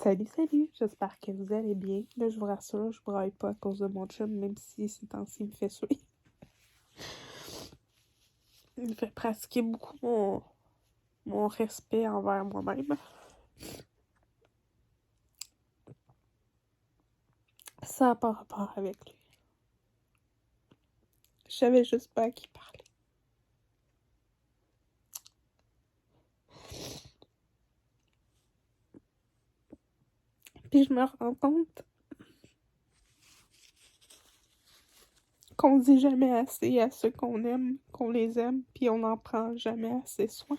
Salut, salut! J'espère que vous allez bien. Là, je vous rassure, je braille pas à cause de mon chum, même si ces temps-ci il me fait suer. Il me fait pratiquer beaucoup mon respect envers moi-même. Ça n'a pas rapport avec lui. Je savais juste pas à qui parler. Puis je me rends compte qu'on dit jamais assez à ceux qu'on aime, qu'on les aime, puis on n'en prend jamais assez soin.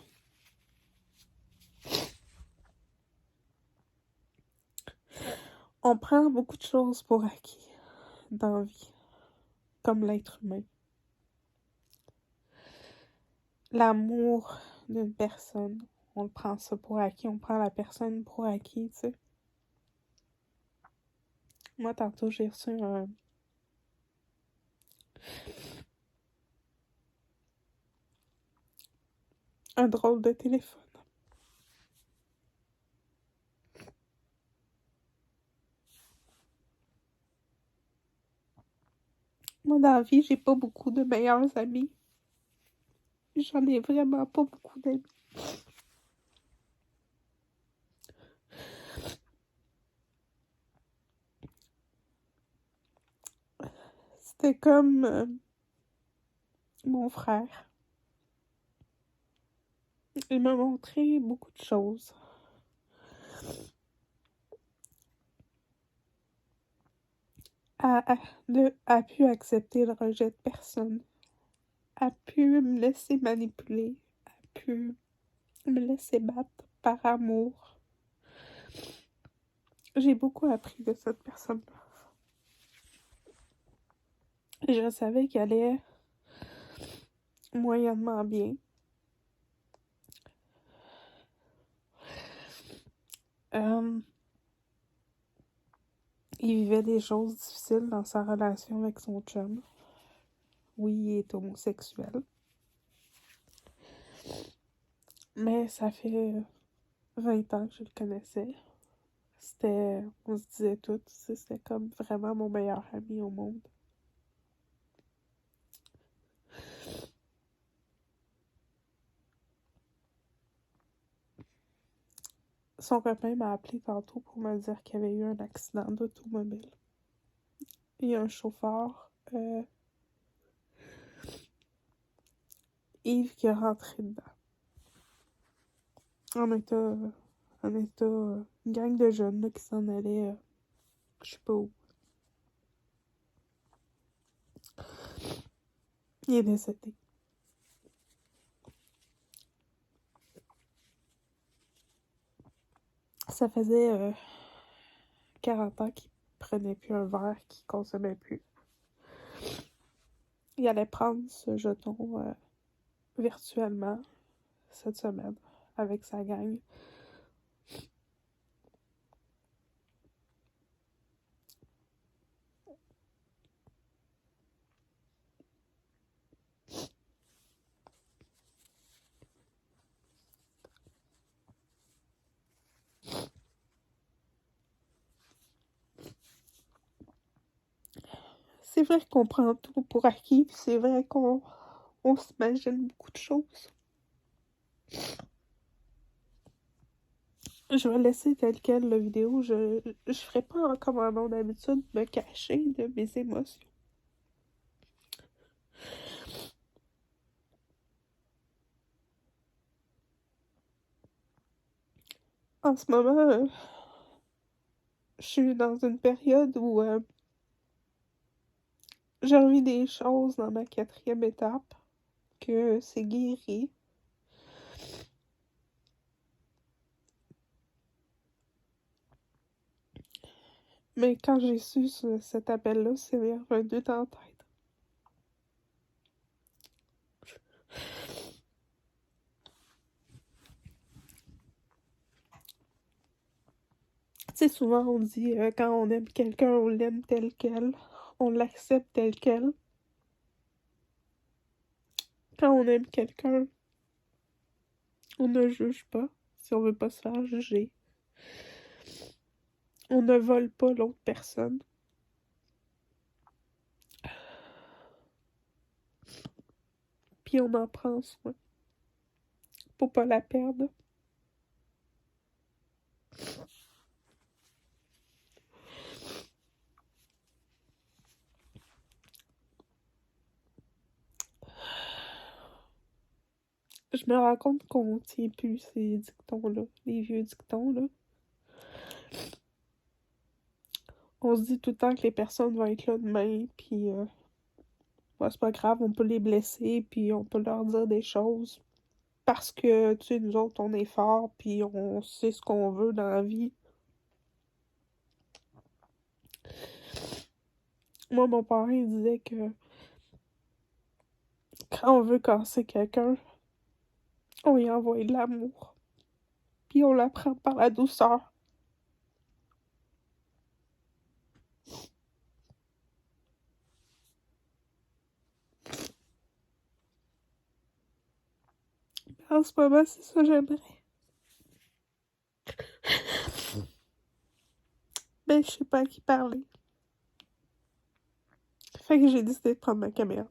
On prend beaucoup de choses pour acquis dans la vie, comme l'être humain. L'amour d'une personne, on le prend ça pour acquis, on prend la personne pour acquis, tu sais. Moi, tantôt, j'ai reçu un drôle de téléphone. Moi, dans la vie, j'ai pas beaucoup de meilleurs amis. J'en ai vraiment pas beaucoup d'amis. C'était comme mon frère. Il m'a montré beaucoup de choses. A pu accepter le rejet de personne. A pu me laisser manipuler. A pu me laisser battre par amour. J'ai beaucoup appris de cette personne-là. Je savais qu'elle allait moyennement bien. Il vivait des choses difficiles dans sa relation avec son chum. Oui, il est homosexuel. Mais ça fait 20 ans que je le connaissais. On se disait tout, c'était comme vraiment mon meilleur ami au monde. Son copain m'a appelé tantôt pour me dire qu'il y avait eu un accident d'automobile. Il y a un chauffeur, Yves, qui est rentré dedans. Une gang de jeunes là, qui s'en allaient, je sais pas où. Il est décédé. Ça faisait 40 ans qu'il prenait plus un verre, qu'il consommait plus. Il allait prendre ce jeton virtuellement cette semaine avec sa gang. C'est vrai qu'on prend tout pour acquis, puis c'est vrai qu'on s'imagine beaucoup de choses. Je vais laisser tel quel la vidéo. Je ferai pas comme à mon habitude me cacher de mes émotions. En ce moment, je suis dans une période où je revis des choses dans ma 4e étape, que c'est guéri. Mais quand j'ai su cet appel-là, c'est revenu dans la tête. Tu sais, souvent on dit quand on aime quelqu'un, on l'aime tel quel, on l'accepte tel quel. Quand on aime quelqu'un, on ne juge pas si on veut pas se faire juger. On ne vole pas l'autre personne. Puis on en prend soin pour pas la perdre. Je me rends compte qu'on tient plus ces dictons-là, les vieux dictons-là. On se dit tout le temps que les personnes vont être là demain, puis c'est pas grave, on peut les blesser, puis on peut leur dire des choses. Parce que, tu sais, nous autres, on est forts, puis on sait ce qu'on veut dans la vie. Moi, mon parent, il disait que quand on veut casser quelqu'un, on y envoie de l'amour. Puis on l'apprend par la douceur. En ce moment, c'est ça que j'aimerais. Mais je sais pas à qui parler. Fait que j'ai décidé de prendre ma caméra.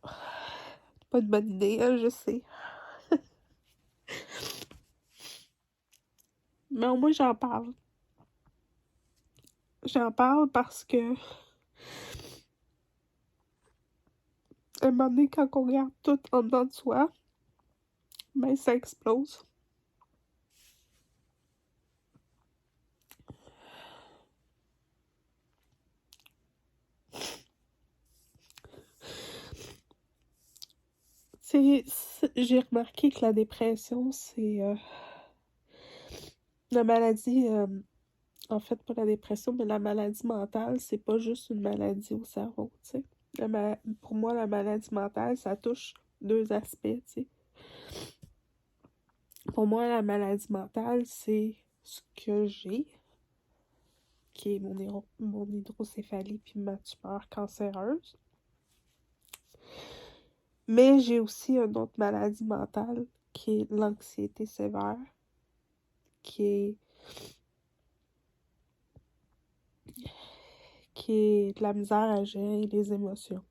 Pas de bonne idée, hein, je sais. Mais au moins, j'en parle. J'en parle parce que à un moment donné, quand on regarde tout en dedans de soi, ben ça explose. J'ai remarqué que la dépression, c'est la maladie, en fait, pas la dépression, mais la maladie mentale, c'est pas juste une maladie au cerveau, tu sais. Pour moi, la maladie mentale, ça touche deux aspects, tu sais. Pour moi, la maladie mentale, c'est ce que j'ai, qui est mon hydrocéphalie puis ma tumeur cancéreuse. Mais j'ai aussi une autre maladie mentale qui est l'anxiété sévère, qui est, qui est de la misère à gérer les émotions.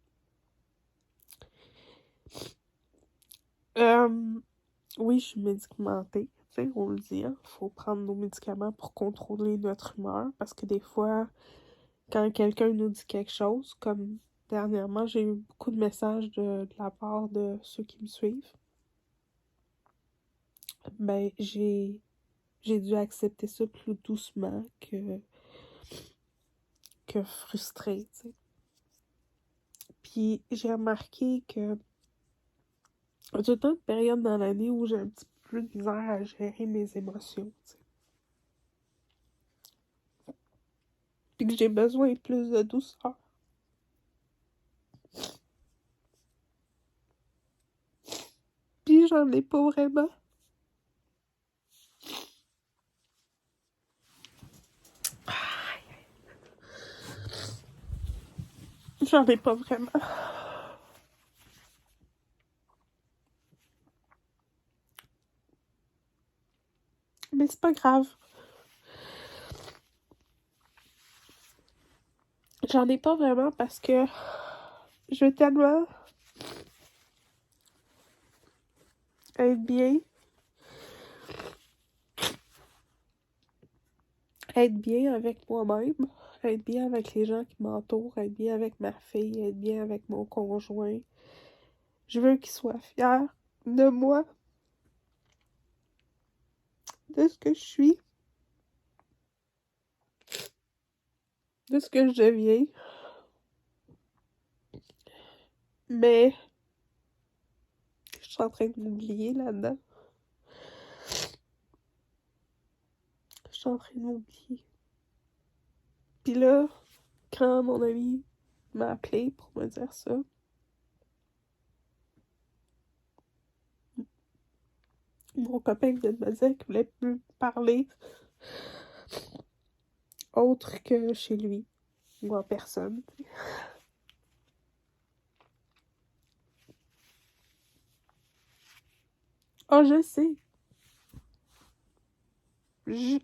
Oui, je suis médicamentée, tu sais, on le dit, hein. Faut prendre nos médicaments pour contrôler notre humeur, parce que des fois, quand quelqu'un nous dit quelque chose, comme dernièrement, j'ai eu beaucoup de messages de la part de ceux qui me suivent, ben, j'ai dû accepter ça plus doucement que frustrée, tu sais. Puis j'ai remarqué que il y a tout le temps une période dans l'année où j'ai un petit peu plus de misère à gérer mes émotions, tu sais. Puis que j'ai besoin de plus de douceur. Puis j'en ai pas vraiment. J'en ai pas vraiment. Mais c'est pas grave. J'en ai pas vraiment parce que je veux tellement être bien. Être bien avec moi-même. Être bien avec les gens qui m'entourent. Être bien avec ma fille. Être bien avec mon conjoint. Je veux qu'il soit fier de moi. De ce que je suis. De ce que je deviens. Mais je suis en train de m'oublier là-dedans. Je suis en train de m'oublier. Puis là, quand mon ami m'a appelé pour me dire ça, mon copain vient de me dire qu'il voulait plus me parler autre que chez lui ou en personne. Ah, je sais. Je,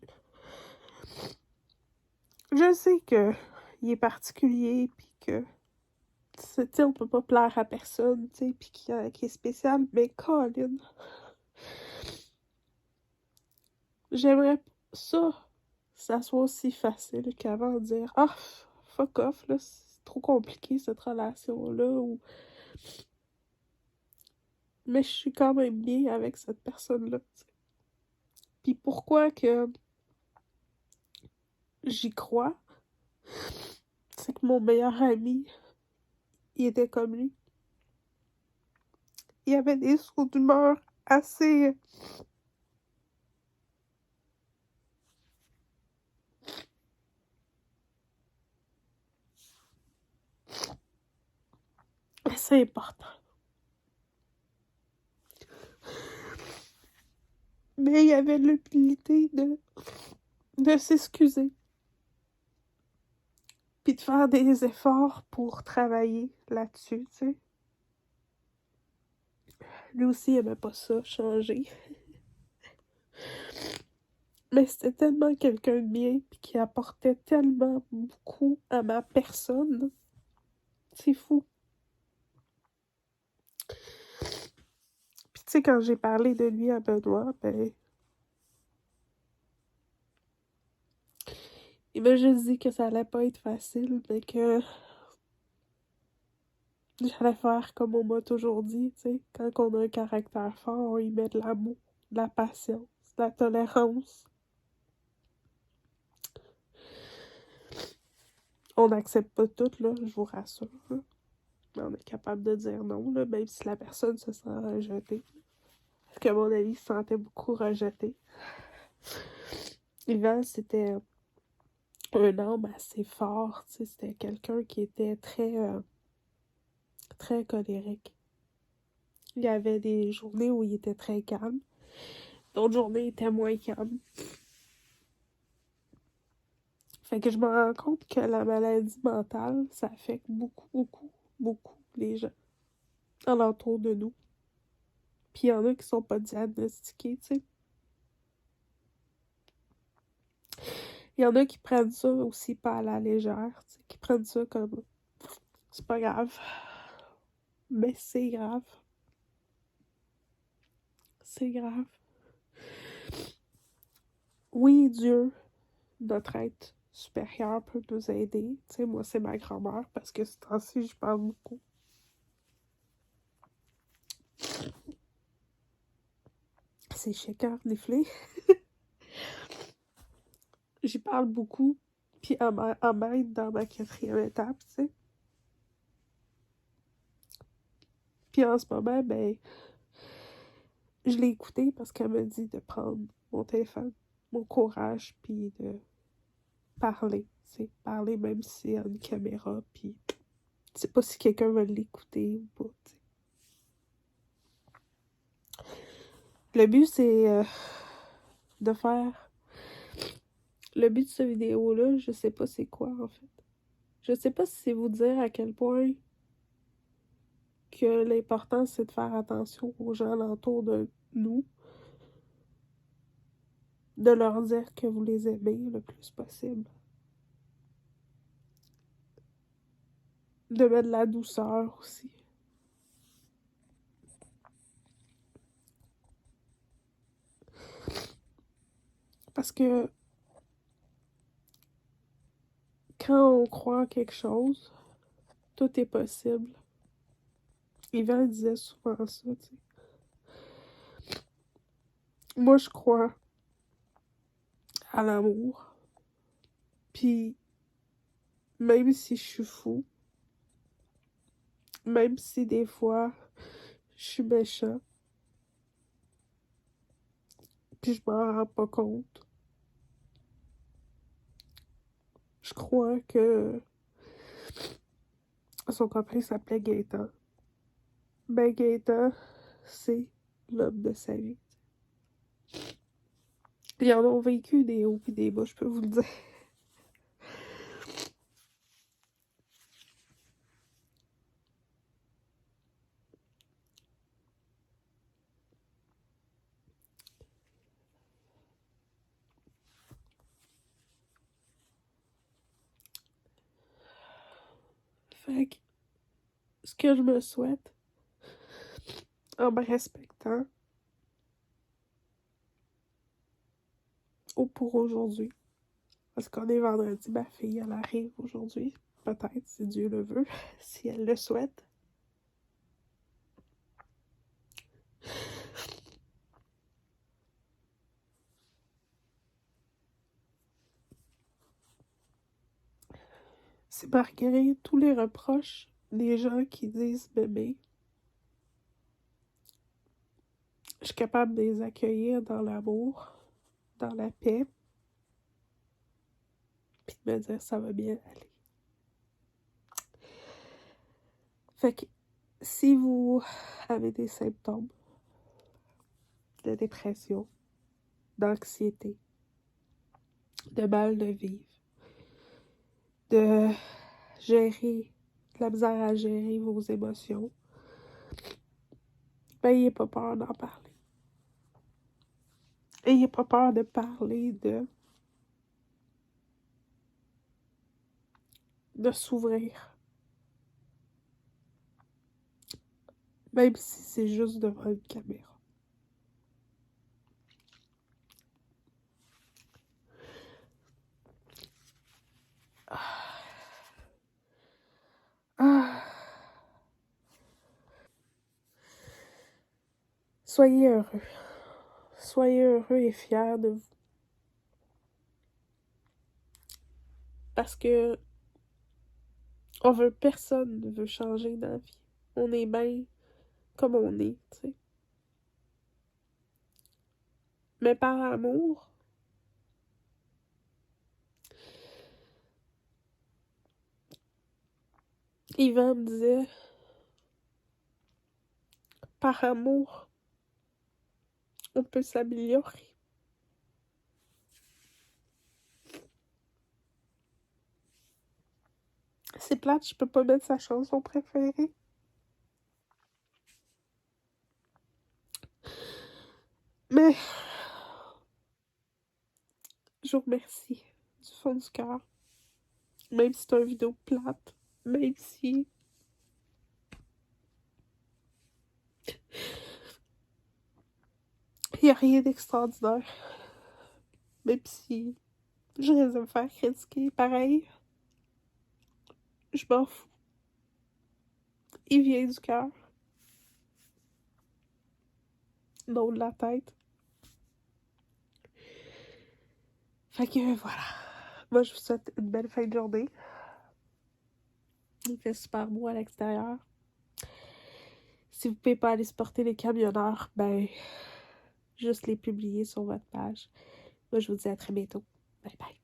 je je sais que il est particulier, puis que, tu sais, on peut pas plaire à personne, tu sais, puis qu'il est spécial, mais Colin, j'aimerais ça, ça soit aussi facile qu'avant de dire, ah, fuck off, là, c'est trop compliqué cette relation-là, ou... Mais je suis quand même bien avec cette personne-là, tu sais. Puis pourquoi que j'y crois, c'est que mon meilleur ami, il était comme lui. Il avait des sauts d'humeur assez... assez importants. Mais il avait l'humilité de s'excuser. Puis de faire des efforts pour travailler là-dessus, tu sais. Lui aussi, il aimait pas ça, changer. Mais c'était tellement quelqu'un de bien, puis qui apportait tellement beaucoup à ma personne. C'est fou. Puis tu sais, quand j'ai parlé de lui à Benoît, ben, il m'a juste dit que ça allait pas être facile, mais que j'allais faire comme on m'a toujours dit, tu sais. Quand on a un caractère fort, on y met de l'amour, de la patience, de la tolérance. On n'accepte pas tout, là, je vous rassure. Là. Mais on est capable de dire non, là, même si la personne se sent rejetée. Parce que mon ami se sentait beaucoup rejeté. Yvan, c'était un homme assez fort, tu sais, c'était quelqu'un qui était très colérique. Il y avait des journées où il était très calme, d'autres journées il était moins calme. Fait que je me rends compte que la maladie mentale, ça affecte beaucoup les gens alentour de nous. Puis il y en a qui sont pas diagnostiqués, tu sais. Il y en a qui prennent ça aussi pas à la légère, tu sais, qui prennent ça comme c'est pas grave. Mais c'est grave. C'est grave. Oui, Dieu, notre être supérieur peut nous aider. Tu sais, moi, c'est ma grand-mère parce que ce temps-ci, je parle beaucoup. C'est chacun reniflé. J'y parle beaucoup. Puis elle m'aide dans ma quatrième étape, tu sais. Puis en ce moment, ben, je l'ai écoutée parce qu'elle me dit de prendre mon téléphone, mon courage, puis de parler. C'est parler même s'il y a une caméra, puis je sais pas si quelqu'un va l'écouter ou pas, tu sais. Le but, c'est de faire... Le but de cette vidéo-là, je sais pas c'est quoi, en fait. Je sais pas si c'est vous dire à quel point que l'important, c'est de faire attention aux gens alentour de nous, de leur dire que vous les aimez le plus possible. De mettre de la douceur aussi. Parce que quand on croit en quelque chose, tout est possible. Yvan disait souvent ça, tu sais. Moi, je crois à l'amour. Puis, même si je suis fou, même si des fois, je suis méchant, puis je m'en rends pas compte, je crois que son copain s'appelait Gaëtan. Ben, Gaëtan, c'est l'homme de sa vie. Ils en ont vécu des hauts et des bas, je peux vous le dire. Fait que ce que je me souhaite, en me respectant, ou pour aujourd'hui, parce qu'on est vendredi, ma fille, elle arrive aujourd'hui, peut-être, si Dieu le veut, si elle le souhaite. C'est malgré tous les reproches des gens qui disent m'aimer, je suis capable de les accueillir dans l'amour, dans la paix, puis de me dire ça va bien aller. Fait que si vous avez des symptômes de dépression, d'anxiété, de mal de vivre, de gérer, de la misère à gérer vos émotions, ben, n'ayez pas peur d'en parler. N'ayez pas peur de parler, de s'ouvrir. Même si c'est juste devant une caméra. Ah. Soyez heureux. Soyez heureux et fiers de vous. Parce que personne ne veut changer dans la vie. On est bien comme on est, tu sais. Mais par amour, Yvan me disait, par amour, on peut s'améliorer. C'est plate, je peux pas mettre sa chanson préférée. Mais je vous remercie du fond du cœur. Même si c'est une vidéo plate, même si il n'y a rien d'extraordinaire, même si je risque de me faire critiquer, pareil, je m'en fous. Il vient du cœur, non de la tête. Fait que voilà. Moi, je vous souhaite une belle fin de journée. Il fait super beau à l'extérieur. Si vous pouvez pas aller supporter les camionneurs, ben, juste les publier sur votre page. Moi, je vous dis à très bientôt. Bye bye.